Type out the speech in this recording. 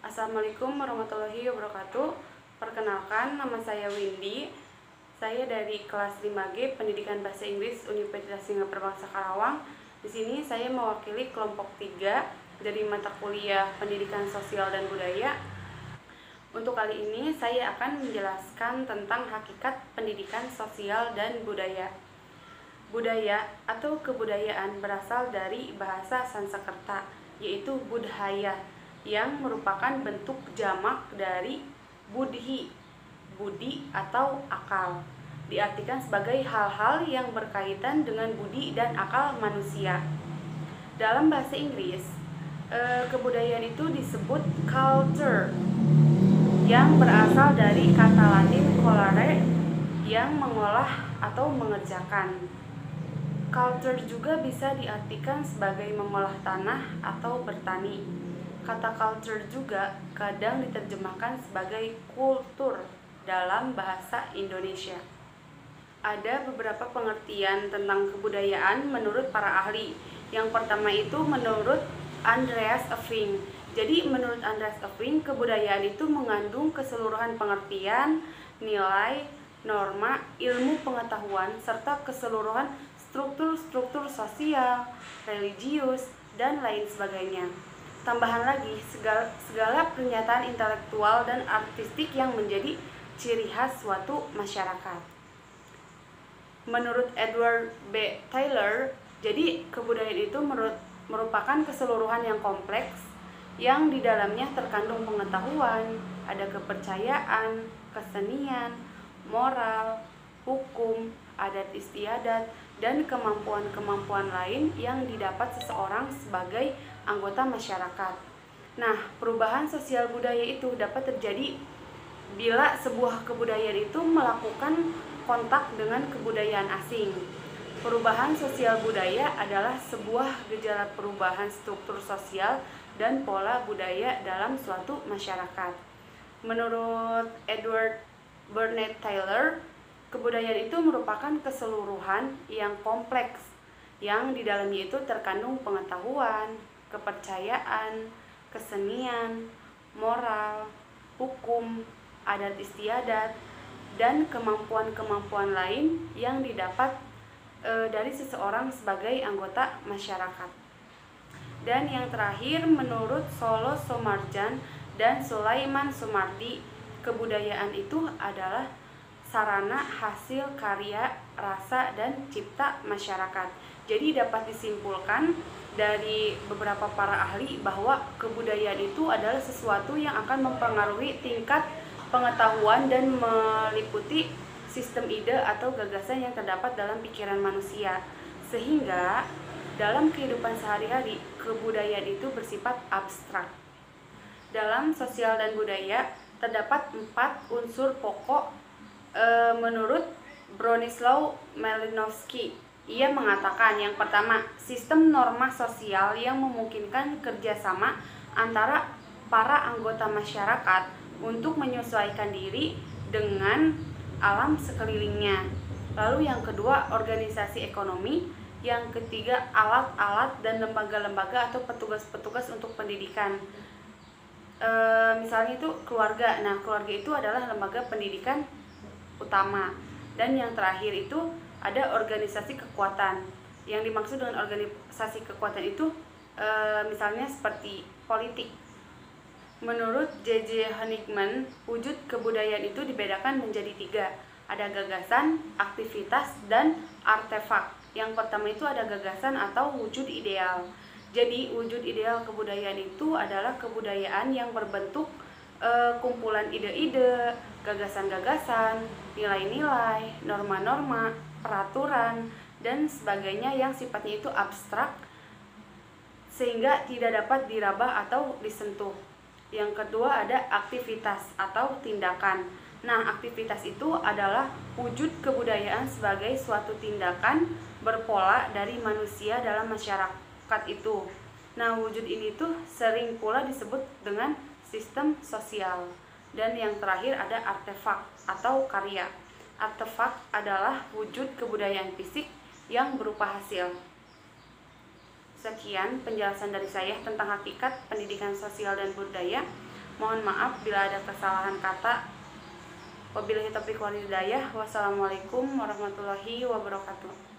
Assalamualaikum warahmatullahi wabarakatuh. Perkenalkan, nama saya Windy. Saya dari kelas 5G Pendidikan Bahasa Inggris Universitas Singapura Bangsa Karawang. Di sini saya mewakili kelompok 3 dari mata kuliah Pendidikan Sosial dan Budaya. Untuk kali ini saya akan menjelaskan tentang hakikat pendidikan sosial dan budaya. Budaya atau kebudayaan berasal dari bahasa Sanskerta, yaitu budhaya, yang merupakan bentuk jamak dari budhi, budi atau akal. Diartikan sebagai hal-hal yang berkaitan dengan budi dan akal manusia. Dalam bahasa Inggris, kebudayaan itu disebut culture, yang berasal dari kata Latin colere, yang mengolah atau mengerjakan. Culture juga bisa diartikan sebagai mengolah tanah atau bertani. Kata culture juga kadang diterjemahkan sebagai kultur dalam bahasa Indonesia. Ada beberapa pengertian tentang kebudayaan menurut para ahli. Yang pertama itu menurut Andreas Effing. Jadi menurut Andreas Effing, kebudayaan itu mengandung keseluruhan pengertian, nilai, norma, ilmu pengetahuan, serta keseluruhan struktur-struktur sosial, religius, dan lain sebagainya. Tambahan lagi, segala pernyataan intelektual dan artistik yang menjadi ciri khas suatu masyarakat. Menurut Edward B. Taylor, jadi kebudayaan itu merupakan keseluruhan yang kompleks, yang di dalamnya terkandung pengetahuan, ada kepercayaan, kesenian, moral, hukum, adat istiadat, dan kemampuan-kemampuan lain yang didapat seseorang sebagai anggota masyarakat. Nah, perubahan sosial budaya itu dapat terjadi bila sebuah kebudayaan itu melakukan kontak dengan kebudayaan asing. Perubahan sosial budaya adalah sebuah gejala perubahan struktur sosial dan pola budaya dalam suatu masyarakat. Menurut Edward Burnett Taylor, kebudayaan itu merupakan keseluruhan yang kompleks, yang di dalamnya itu terkandung pengetahuan, kepercayaan, kesenian, moral, hukum, adat istiadat, dan kemampuan-kemampuan lain yang didapat dari seseorang sebagai anggota masyarakat. Dan yang terakhir, menurut Solo Somarjan dan Sulaiman Sumardi, kebudayaan itu adalah sarana hasil karya, rasa, dan cipta masyarakat. Jadi dapat disimpulkan dari beberapa para ahli bahwa kebudayaan itu adalah sesuatu yang akan mempengaruhi tingkat pengetahuan dan meliputi sistem ide atau gagasan yang terdapat dalam pikiran manusia. Sehingga dalam kehidupan sehari-hari, kebudayaan itu bersifat abstrak. Dalam sosial dan budaya terdapat 4 unsur pokok menurut Bronislaw Malinowski. Ia mengatakan yang pertama, sistem norma sosial yang memungkinkan kerjasama antara para anggota masyarakat untuk menyesuaikan diri dengan alam sekelilingnya. Lalu yang kedua, organisasi ekonomi. Yang ketiga, alat-alat dan lembaga-lembaga atau petugas-petugas untuk pendidikan. Misalnya itu keluarga. Nah, keluarga itu adalah lembaga pendidikan utama. Dan yang terakhir itu ada organisasi kekuatan. Yang dimaksud dengan organisasi kekuatan itu misalnya seperti politik. Menurut J.J. Honigman, wujud kebudayaan itu dibedakan menjadi 3. Ada gagasan, aktivitas, dan artefak. Yang pertama itu ada gagasan atau wujud ideal. Jadi wujud ideal kebudayaan itu adalah kebudayaan yang berbentuk kumpulan ide-ide, gagasan-gagasan, nilai-nilai, norma-norma, peraturan, dan sebagainya yang sifatnya itu abstrak sehingga tidak dapat diraba atau disentuh. Yang kedua ada aktivitas atau tindakan. Nah, aktivitas itu adalah wujud kebudayaan sebagai suatu tindakan berpola dari manusia dalam masyarakat itu. Nah, wujud ini tuh sering pula disebut dengan sistem sosial. Dan yang terakhir ada artefak atau karya. Artefak adalah wujud kebudayaan fisik yang berupa hasil. Sekian penjelasan dari saya tentang hakikat pendidikan sosial dan budaya. Mohon maaf bila ada kesalahan kata. Wabillahi taufiq wal hidayah. Wassalamualaikum warahmatullahi wabarakatuh.